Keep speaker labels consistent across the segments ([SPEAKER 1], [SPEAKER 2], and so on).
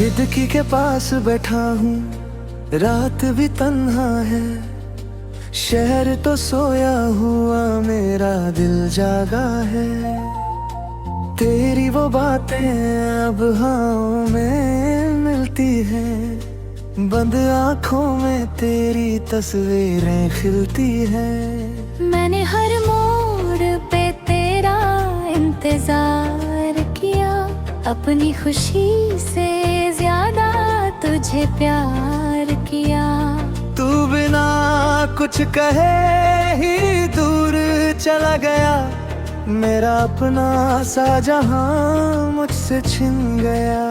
[SPEAKER 1] खिड़की के पास बैठा हूँ, रात भी तन्हा है। शहर तो सोया हुआ, मेरा दिल जागा है। तेरी वो बातें अब हाँ में मिलती हैं, बंद आँखों में तेरी तस्वीरें खिलती हैं।
[SPEAKER 2] मैंने हर मोड़ पे तेरा इंतजार किया, अपनी खुशी से ज्यादा तुझे प्यार किया।
[SPEAKER 1] तू बिना कुछ कहे ही दूर चला गया, मेरा अपना सा जहां मुझसे छिन गया।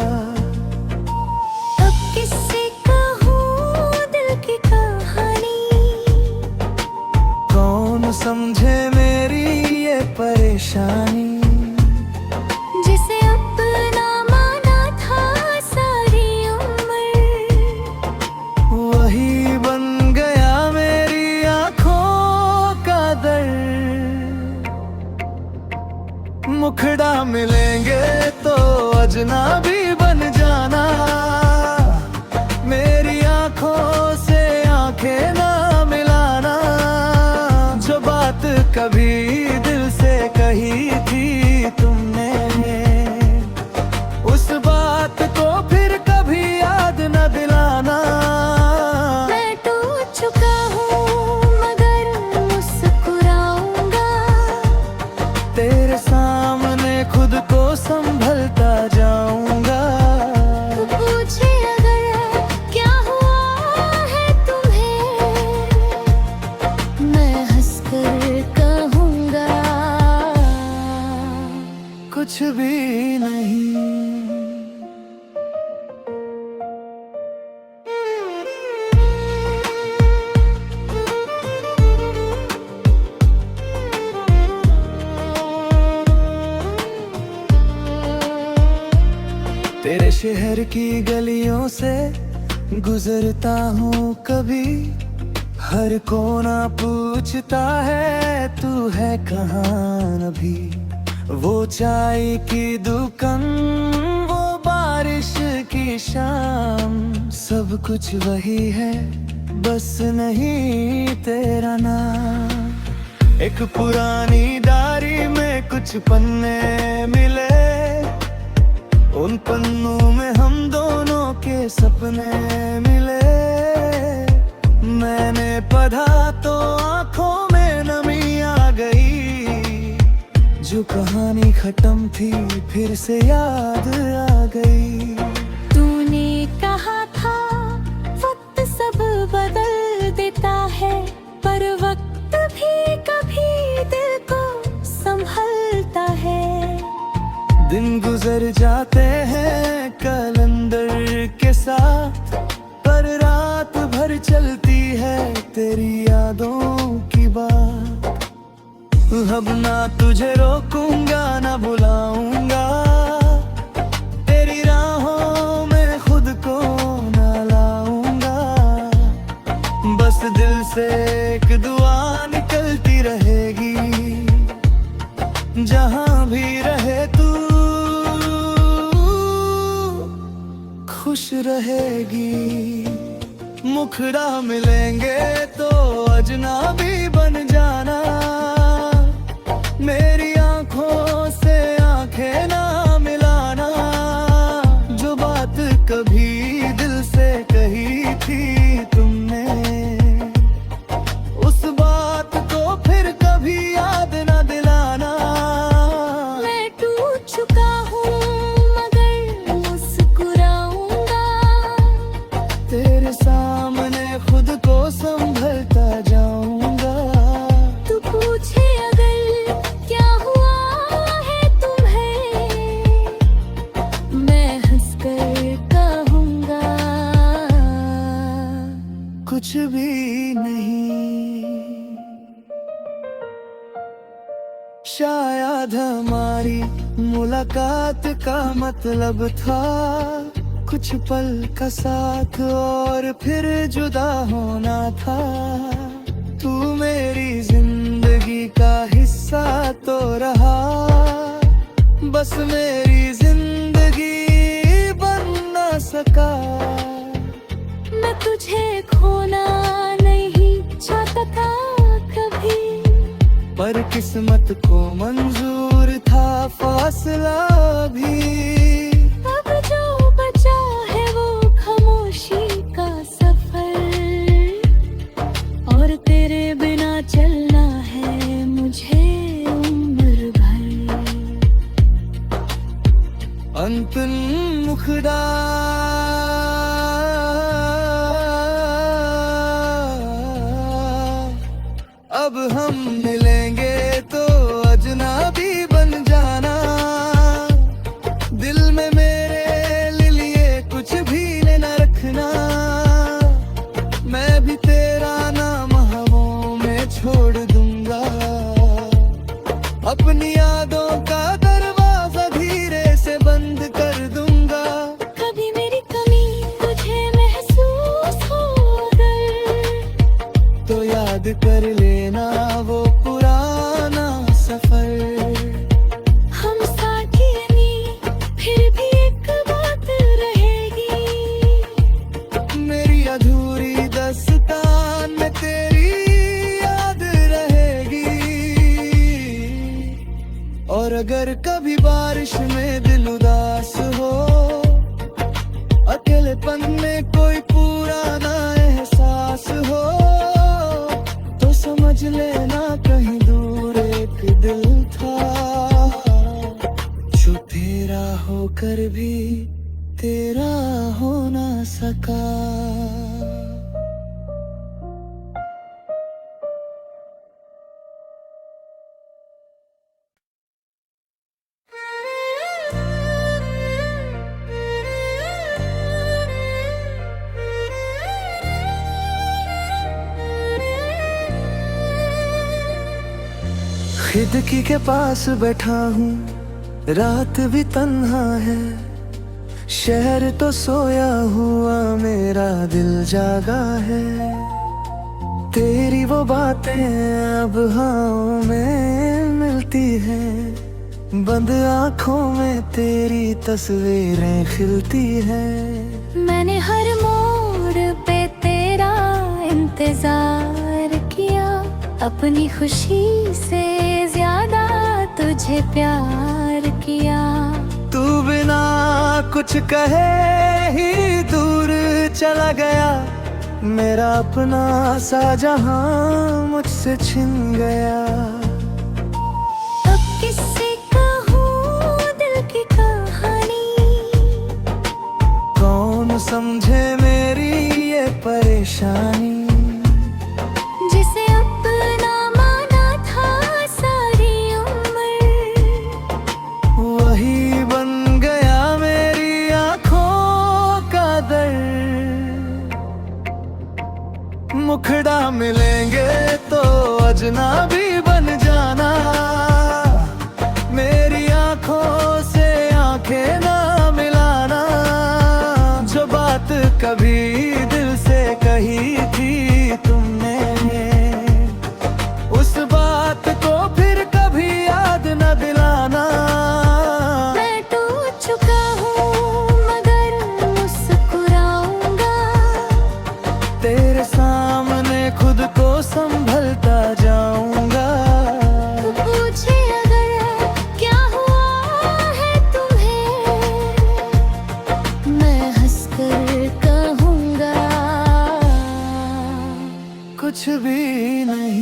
[SPEAKER 2] अब किससे कहूँ दिल की कहानी,
[SPEAKER 1] कौन समझे मेरी ये परेशानी।
[SPEAKER 2] जिसे अपना माना था सारी उम्र,
[SPEAKER 1] वही बन गया मेरी आंखों का दर्द। मुखड़ा मिलेंगे तो अजनबी बन जाना, मेरी आंखों से आंखें ना मिलाना। जो बात कभी दिल से कही थी तुमने, उस बात को फिर कभी याद न दिलाना।
[SPEAKER 2] मैं टूट चुका हूँ मगर मुस्कुराऊंगा,
[SPEAKER 1] तेरे सामने खुद को संभलता जाऊंगा।
[SPEAKER 2] तू पूछे अगर क्या हुआ है तुम्हें, मैं हंसकर कहूँगा
[SPEAKER 1] कुछ भी नहीं। तेरे शहर की गलियों से गुजरता हूँ कभी, हर कोना पूछता है तू है कहाँ अभी। वो चाय की दुकान, वो बारिश की शाम, सब कुछ वही है बस नहीं तेरा नाम। एक पुरानी डायरी में कुछ पन्ने मिले, उन पन्नों में हम दोनों के सपने मिले। मैंने पढ़ा तो आंखों में नमी आ गई, जो कहानी खत्म थी फिर से याद आ गई।
[SPEAKER 2] तूने कहा था वक्त सब बदल देता है, पर वक्त भी कभी दिल को संभलता है।
[SPEAKER 1] दिन गुजर जाते हैं कैलेंडर के साथ, पर रात भर चलती है तेरी यादों की बात। अब ना तुझे रोकूंगा ना बुलाऊंगा, तेरी राहों में खुद को ना लाऊंगा। बस दिल से एक दुआ निकलती रहेगी, जहां भी रहे तू खुश रहेगी। मुखड़ा मिलेंगे तो अजनबी बन जाना, मेरी आंखों से आंखें ना मिलाना। जो बात कभी दिल से कही थी तुमने, उस बात को फिर कभी याद ना दिलाना।
[SPEAKER 2] मैं टूट चुका हूँ मगर मुस्कुराऊंगा,
[SPEAKER 1] तेरे सामने खुद को संभलता जाऊंगा।
[SPEAKER 2] तू पूछे अगर क्या हुआ है तुम्हें, मैं हंसकर कहूँगा
[SPEAKER 1] कुछ भी नहीं। शायद हमारी मुलाकात का मतलब था कुछ पल का साथ और फिर जुदा होना था। तू मेरी जिंदगी का हिस्सा तो रहा, बस मेरी जिंदगी बन न सका।
[SPEAKER 2] मैं तुझे खोना नहीं चाहता था कभी,
[SPEAKER 1] पर किस्मत को मंजूर था फासला भी।
[SPEAKER 2] अब जो बचा है वो खामोशी का सफर, और तेरे बिना चलना है मुझे उम्र भर।
[SPEAKER 1] अंतन मुखदा अब हम मिलेंगे तो अजनबी बन जाना। दिल में मेरे लिए कुछ भी न रखना। मैं भी तेरा नाम हवाओं में छोड़ दूंगा। अपनी यादों का दरवाजा धीरे से बंद कर दूंगा।
[SPEAKER 2] कभी मेरी कमी तुझे महसूस हो अगर,
[SPEAKER 1] तो याद कर लेना वो पुराना सफर।
[SPEAKER 2] हम साथी नहीं फिर भी एक बात रहेगी।
[SPEAKER 1] मेरी अधूरी दस्तान में तेरी याद रहेगी। और अगर कभी बारिश में दिल उदास हो, अकेलेपन में कोई पुराना एहसास हो, तो समझ लेना कहीं दूर एक दिल था, जो तेरा होकर भी तेरा हो ना सका। खिड़की के पास बैठा हूँ, रात भी तन्हा है। शहर तो सोया हुआ, मेरा दिल जागा है। तेरी वो बातें अब हाँ में मिलती हैं। बंद आँखों में तेरी तस्वीरें खिलती हैं।
[SPEAKER 2] मैंने हर मोड़ पे तेरा इंतजार किया, अपनी खुशी से ज्यादा तुझे प्यार किया।
[SPEAKER 1] तू बिना कुछ कहे ही दूर चला गया। मेरा अपना सा जहां मुझसे छिन गया।
[SPEAKER 2] अब किससे कहूँ दिल की कहानी,
[SPEAKER 1] कौन समझे मेरी ये परेशानी।
[SPEAKER 2] जिसे अपना माना था सारी उम्र,
[SPEAKER 1] वही बन गया मेरी आंखों का दर्द। मुखड़ा मिलेंगे तो अजनबी बन जाना। मेरी आंखों से आंखें ना मिलाना। जो बात कभी दिल से कही थी तुमने, उस बात को फिर कभी याद न दिलाना।
[SPEAKER 2] मैं टूट चुका हूँ मगर मुस्कुराऊंगा।
[SPEAKER 1] तेरे सामने खुद को संभलता जाऊंगा।
[SPEAKER 2] तू पूछे अगर क्या हुआ है तुम्हें, मैं हंसकर कहूँगा
[SPEAKER 1] कुछ भी नहीं।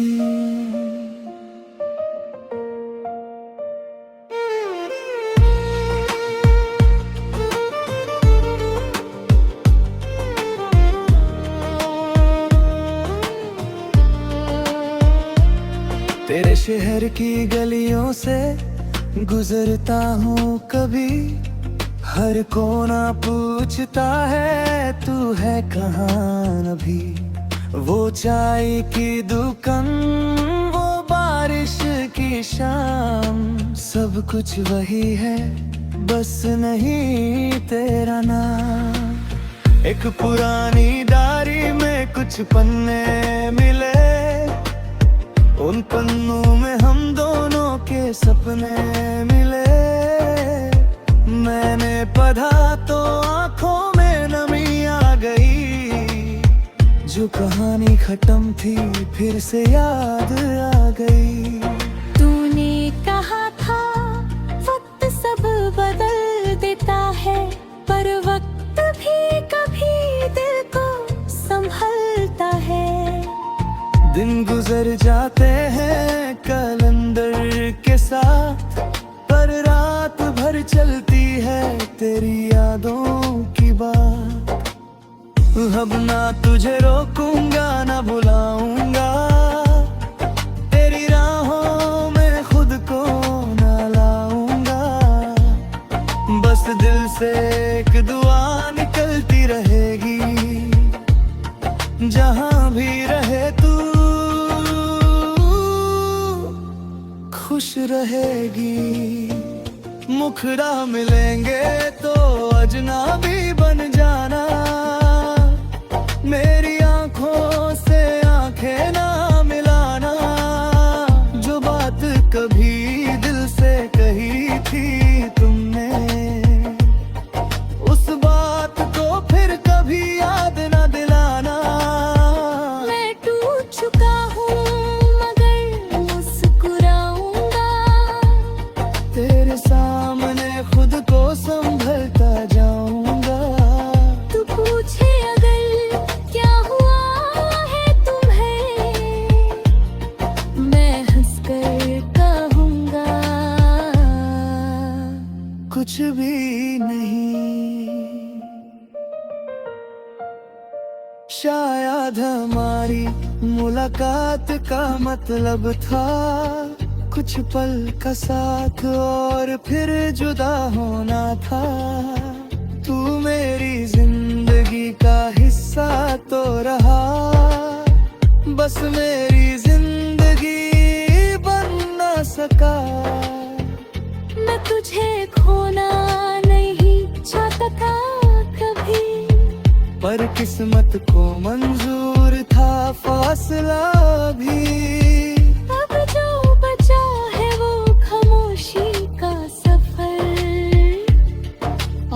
[SPEAKER 1] तेरे शहर की गलियों से गुजरता हूँ कभी। हर कोना पूछता है तू है कहाँ अभी। वो चाय की दुकान, वो बारिश की शाम, सब कुछ वही है बस नहीं तेरा नाम। एक पुरानी डायरी में कुछ पन्ने मिले। उन पन्नों में हम दोनों के सपने मिले। मैंने पढ़ा तो आंखों में जो कहानी खत्म थी फिर से याद आ गई।
[SPEAKER 2] तूने कहा था वक्त सब बदल देता है, पर वक्त भी कभी दिल को संभलता है।
[SPEAKER 1] दिन गुजर जाते हैं कैलेंडर के साथ, पर रात भर चलती है तेरी यादों की बात। अब ना तुझे रोकूंगा ना भुलाऊंगा, तेरी राहों में खुद को ना लाऊंगा। बस दिल से एक दुआ निकलती रहेगी, जहां भी रहे तू खुश रहेगी। मुखड़ा मिलेंगे तो अजनबी बन जाना, मेरी आंखों से आंखें ना मिलाना। जो बात कभी दिल से कही थी तुमने, उस बात को फिर कभी याद ना दिलाना।
[SPEAKER 2] मैं टूट चुका हूँ मगर मुस्कुराऊंगा,
[SPEAKER 1] तेरे सामने खुद को संभलता जाऊंगा।
[SPEAKER 2] तू पूछे अगर क्या हुआ है तुम्हें, मैं हंसकर कहूँगा
[SPEAKER 1] कुछ भी नहीं। शायद हमारी मुलाकात का मतलब था कुछ पल का साथ और फिर जुदा होना था। तू मेरी जिंदगी का हिस्सा तो रहा, बस मेरी जिंदगी बन ना सका।
[SPEAKER 2] मैं तुझे खोना नहीं चाहता था कभी,
[SPEAKER 1] पर किस्मत को मंजूर था फासला भी।
[SPEAKER 2] अब जो बचा है वो खामोशी का सफर,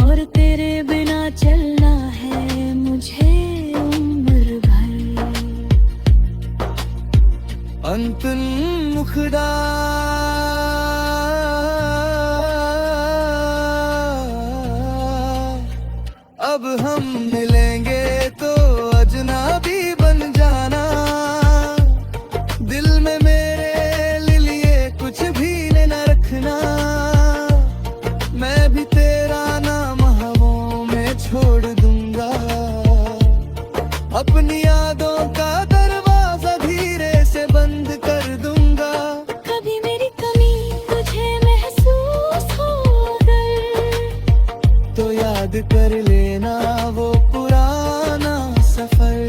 [SPEAKER 2] और तेरे बिना चलना है मुझे उम्र भर।
[SPEAKER 1] अंतिम मुखड़ा अब हम मिलेंगे तो अजनबी बन जाना। दिल में मेरे लिए कुछ भी न रखना, मैं भी तेरा नाम हवाओं में छोड़ दूंगा। अपनी यादों का दरवाजा धीरे से बंद कर दूंगा।
[SPEAKER 2] कभी मेरी कमी तुझे महसूस हो अगर,
[SPEAKER 1] तो याद कर लेना वो पुराना सफर।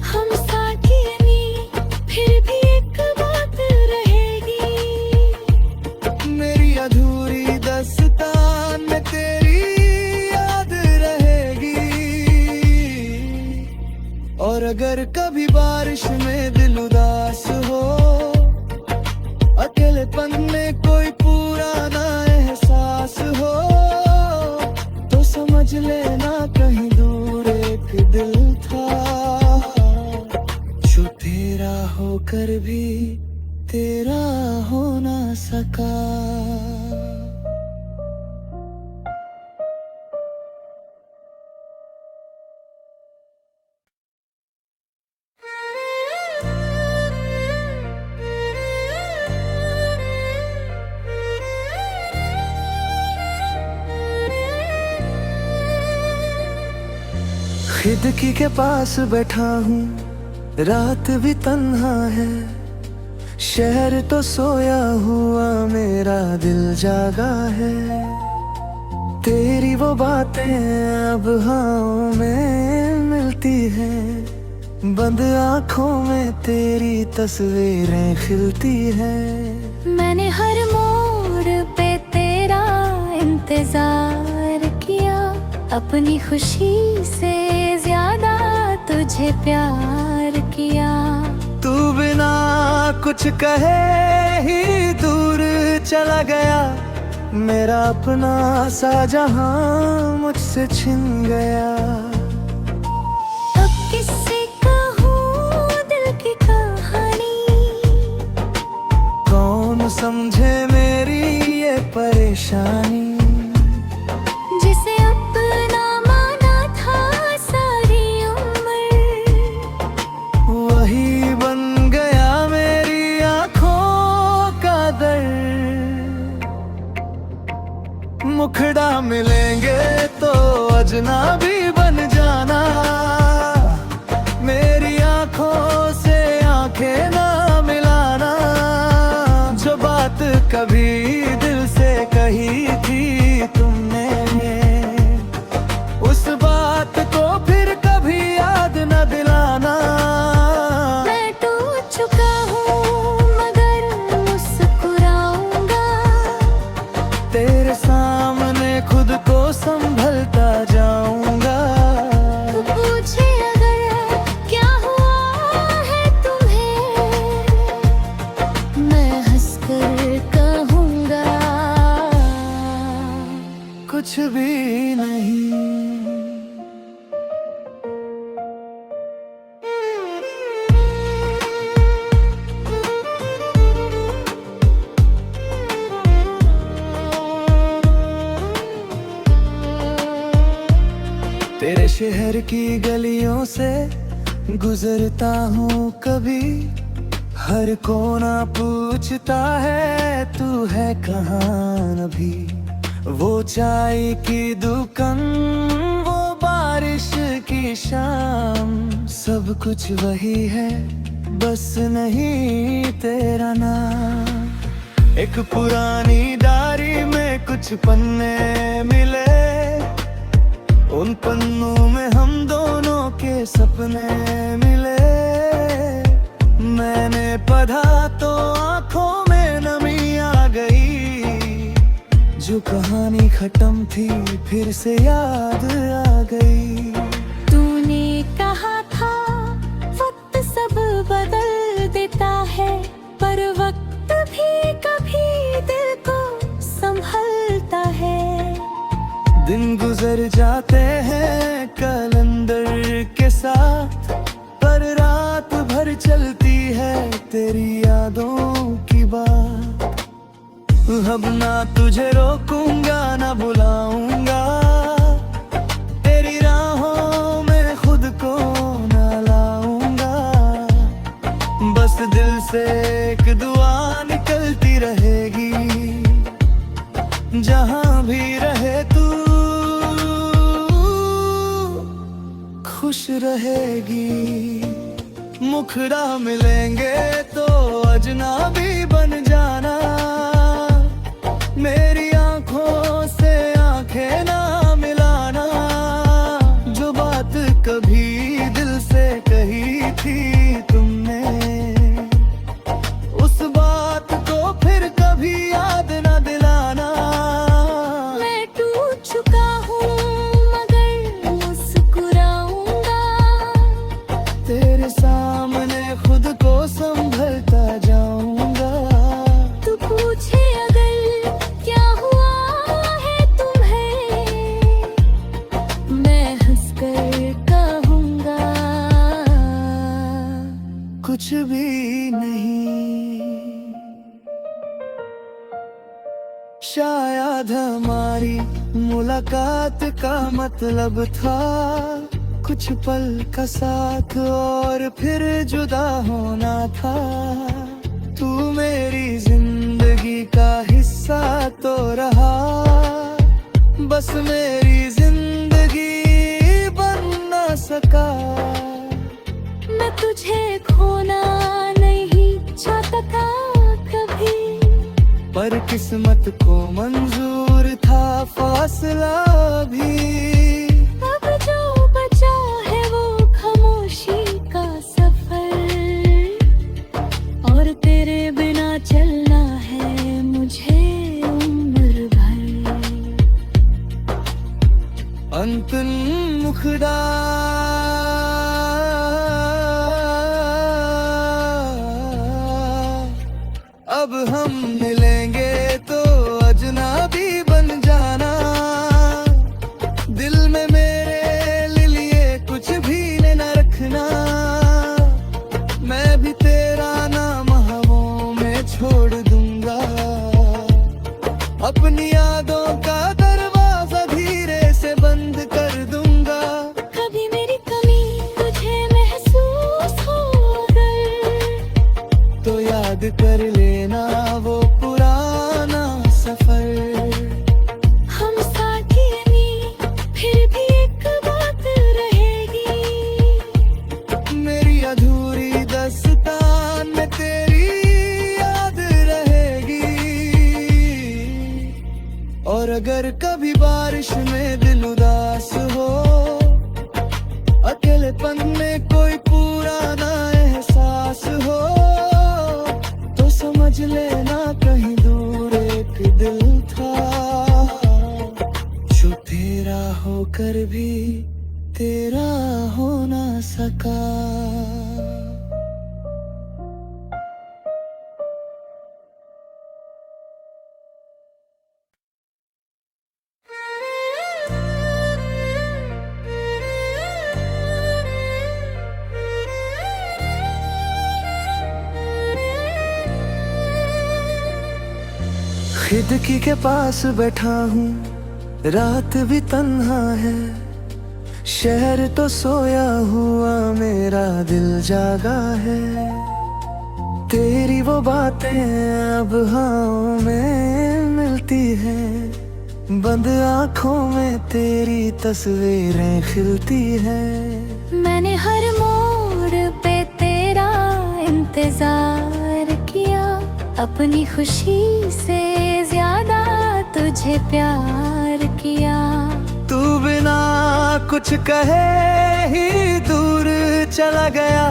[SPEAKER 2] हम साथ ही नहीं फिर भी एक बात रहेगी,
[SPEAKER 1] मेरी अधूरी दास्तान में तेरी याद रहेगी। और अगर कभी बारिश में दिल उदास हो, अकेलेपन में कोई पुराना एहसास हो, तो समझ लेना कहीं दूर एक दिल था, जो तेरा होकर भी तेरा हो ना सका। खिड़की के पास बैठा हूँ, रात भी तन्हा है। शहर तो सोया हुआ, मेरा दिल जागा है। तेरी वो बातें अब हाँ में मिलती हैं, बंद आँखों में तेरी तस्वीरें खिलती हैं।
[SPEAKER 2] मैंने हर मोड़ पे तेरा इंतजार किया, अपनी खुशी से ज्यादा तुझे प्यार किया।
[SPEAKER 1] तू बिना कुछ कहे ही दूर चला गया, मेरा अपना सा जहां मुझसे छिन गया।
[SPEAKER 2] अब किसी
[SPEAKER 1] शहर की गलियों से गुजरता हूँ कभी, हर कोना पूछता है तू है कहाँ अभी। वो चाय की दुकान, वो बारिश की शाम, सब कुछ वही है बस नहीं तेरा नाम। एक पुरानी डायरी में कुछ पन्ने मिले, उन पन्नों में हम दोनों के सपने मिले। मैंने पढ़ा तो आंखों में नमी आ गई, जो कहानी खत्म थी फिर से याद आ गई।
[SPEAKER 2] तूने कहा था वक्त सब बदल देता है, पर वक्त भी कभी दिल को संभलता है।
[SPEAKER 1] दिन गुजर जाते हैं कैलेंडर के साथ, पर रात भर चलती है तेरी यादों की बात। अब ना तुझे रोकूंगा ना बुलाऊंगा, तेरी राहों में खुद को ना लाऊंगा। बस दिल से एक दुआ निकलती रहेगी, जहां भी रहे तू खुश रहेगी। मुखड़ा मिलेंगे तो अजनबी बन जाना, मेरी आंखों से आंखें ना मिलाना। जो बात कभी दिल से कही थी तुमने, उस बात को फिर कभी याद ना दिलाना।
[SPEAKER 2] मैं टूट चुका हूँ मगर मुस्कुराऊंगा,
[SPEAKER 1] तेरे सामने खुद को संभलता जाऊंगा।
[SPEAKER 2] तू पूछे अगर क्या हुआ है तुम्हें, मैं हंसकर कहूँगा
[SPEAKER 1] कुछ भी नहीं। शायद हमारी मुलाकात का मतलब था कुछ पल का साथ और फिर जुदा होना था। तू मेरी जिंदगी का हिस्सा तो रहा, बस मेरी जिंदगी बन ना सका।
[SPEAKER 2] मैं तुझे खोना नहीं चाहता था कभी,
[SPEAKER 1] पर किस्मत को मंजूर था फासला भी।
[SPEAKER 2] अब जो बचा है वो खामोशी का सफर, और तेरे बिना चलना है मुझे उम्र भर।
[SPEAKER 1] अंतिम मुखड़ा अब हम मिलेंगे तो अजनबी बन जाना। दिल में मेरे लिए कुछ भी न रखना, मैं भी तेरा नाम हवाओं में छोड़ दूंगा। अपनी यादों का दरवाजा धीरे से बंद कर दूंगा।
[SPEAKER 2] कभी मेरी कमी तुझे महसूस हो अगर,
[SPEAKER 1] तो याद कर लेना वो पुराना सफर।
[SPEAKER 2] हम साथ ही नहीं फिर भी एक बात रहेगी,
[SPEAKER 1] मेरी अधूरी दास्तान में तेरी याद रहेगी। और अगर कभी बारिश में दिल उदास हो, अकेलेपन में कोई पुराना एहसास हो, तो समझ लेना कहीं दूर एक दिल था, जो तेरा होकर भी तेरा हो ना सका। खिड़की के पास बैठा हूँ, रात भी तन्हा है, शहर तो सोया हुआ मेरा दिल जागा है। तेरी वो बातें अब हवाओं में मिलती हैं। बंद आँखों में तेरी तस्वीरें खिलती हैं।
[SPEAKER 2] मैंने हर मोड़ पे तेरा इंतजार किया, अपनी खुशी से ज्यादा तुझे प्यार किया।
[SPEAKER 1] तू बिना कुछ कहे ही दूर चला गया,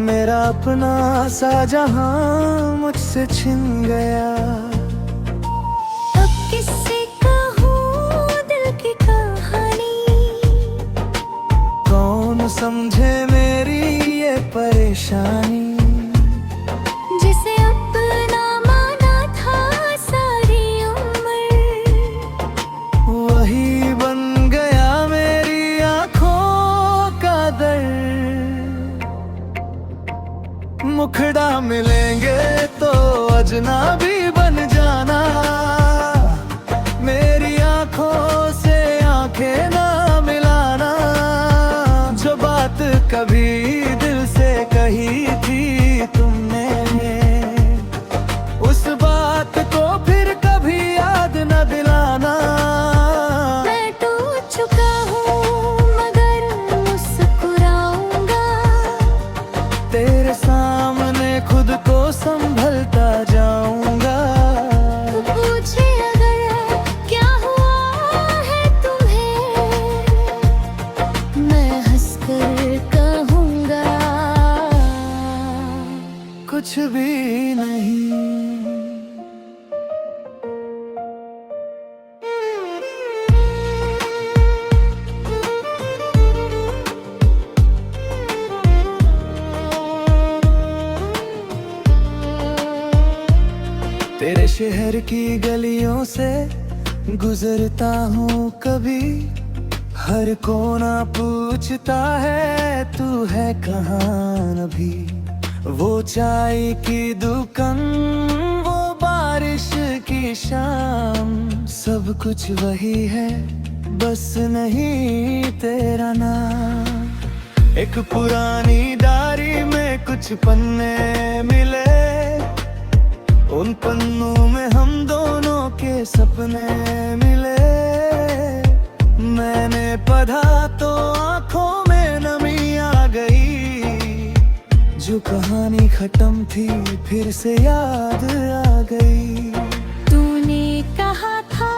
[SPEAKER 1] मेरा अपना सा जहां मुझसे छिन गया।
[SPEAKER 2] अब किससे कहूँ दिल की कहानी,
[SPEAKER 1] कौन समझे मेरी ये परेशानी।
[SPEAKER 2] जिसे अपना माना था सारी उम्र,
[SPEAKER 1] वही बन गया मेरी आंखों का दर्द। मुखड़ा मिलेंगे तो अजनबी बन जाना, मेरी आंखों से आंखें ना मिलाना। जो बात कभी दिल से कही थी तुमने, उस बात को फिर कभी याद न दिलाना।
[SPEAKER 2] मैं टूट चुका हूँ मगर मुस्कुराऊंगा,
[SPEAKER 1] तेरे सामने खुद को संभलता जाऊंगा।
[SPEAKER 2] तू पूछे अगर क्या हुआ है तुम्हें, मैं हंसकर कहूँगा
[SPEAKER 1] कुछ भी नहीं। तेरे शहर की गलियों से गुजरता हूँ कभी, हर कोना पूछता है तू है कहाँ अभी। वो चाय की दुकान, वो बारिश की शाम, सब कुछ वही है बस नहीं तेरा नाम। एक पुरानी डायरी में कुछ पन्ने मिले, उन पन्नों में हम दोनों के सपने मिले। मैंने पढ़ा तो आंखों में नमी आ गई, जो कहानी खत्म थी फिर से याद आ गई।
[SPEAKER 2] तूने कहा था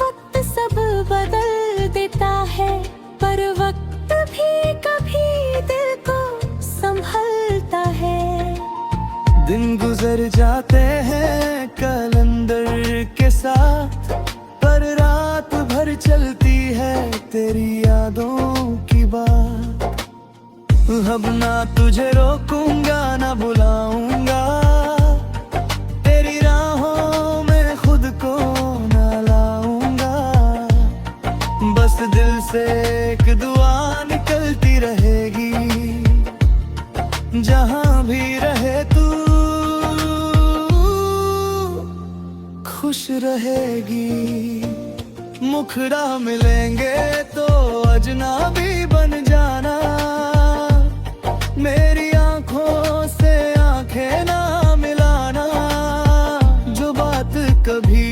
[SPEAKER 2] वक्त सब बदल देता है, पर वक्त भी कभी दिल को संभलता है।
[SPEAKER 1] दिन गुजर जाते हैं कैलेंडर के साथ, पर रात भर चलती है तेरी यादों की बात। अब ना तुझे रोकूंगा ना बुलाऊंगा, तेरी राहों में खुद को ना लाऊंगा। बस दिल से एक दुआ निकलती रहेगी, जहां भी रहे तू खुश रहेगी। मुखड़ा मिलेंगे तो अजनबी बन जाना, मेरी आंखों से आंखें ना मिलाना। जो बात कभी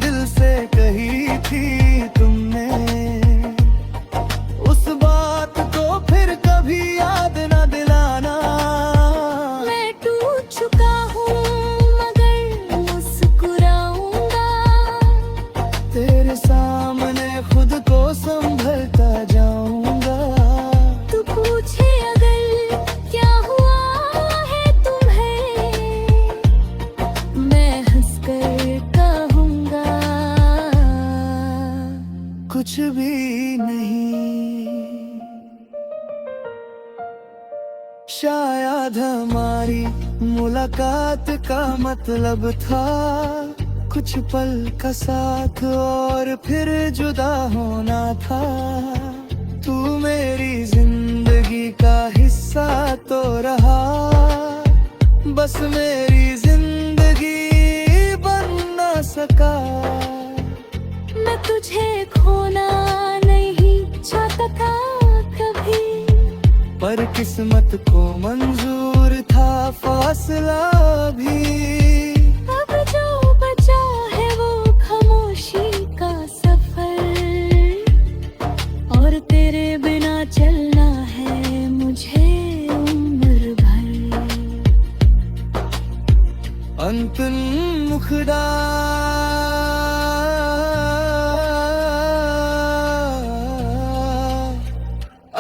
[SPEAKER 1] दिल से कही थी तुमने, उस बात को फिर कभी याद ना दिलाना।
[SPEAKER 2] मैं टूट चुका हूँ मगर मुस्कुराऊंगा,
[SPEAKER 1] तेरे सामने खुद को संभलता जाऊंगा।
[SPEAKER 2] तू पूछे अगर क्या हुआ है तुम्हें, मैं हंसकर कहूँगा
[SPEAKER 1] कुछ भी नहीं। शायद हमारी मुलाकात का मतलब था कुछ पल का साथ और फिर जुदा होना था। तू मेरी जिंदगी का हिस्सा तो रहा, बस मेरी जिंदगी बन ना सका।
[SPEAKER 2] मैं तुझे खोना नहीं चाहता, सका कभी।
[SPEAKER 1] पर किस्मत को मंजूर था फासला भी।
[SPEAKER 2] अब जो बचा है वो खामोशी का सफर, और तेरे बिना चलना है मुझे उम्र भर।
[SPEAKER 1] अंतन मुखदा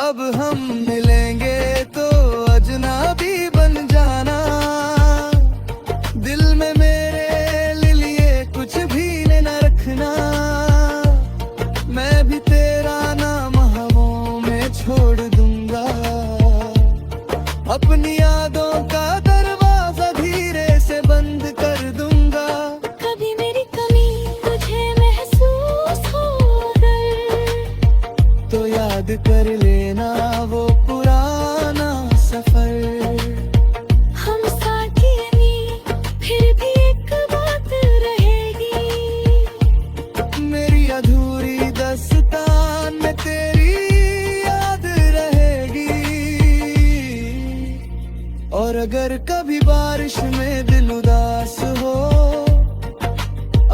[SPEAKER 1] अब हम मिलेंगे तो अजनबी बन जाना। दिल में मेरे लिए कुछ भी न रखना। मैं भी तेरा नाम हवाओं में छोड़ दूंगा। अपनी यादों का दरवाजा धीरे से बंद कर दूंगा।
[SPEAKER 2] कभी मेरी कमी तुझे महसूस हो अगर,
[SPEAKER 1] तो याद कर लेना वो पुराना सफर।
[SPEAKER 2] हम साथ ही नहीं, फिर भी एक बात रहेगी।
[SPEAKER 1] मेरी अधूरी दस्तान में तेरी याद रहेगी। और अगर कभी बारिश में दिल उदास हो,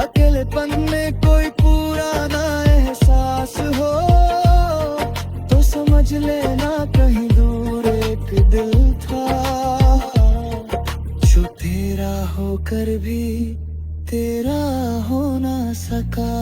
[SPEAKER 1] अकेलेपन में कोई पुराना एहसास हो, तो समझ लेना कहीं दूर एक दिल था, जो तेरा होकर भी तेरा हो ना सका।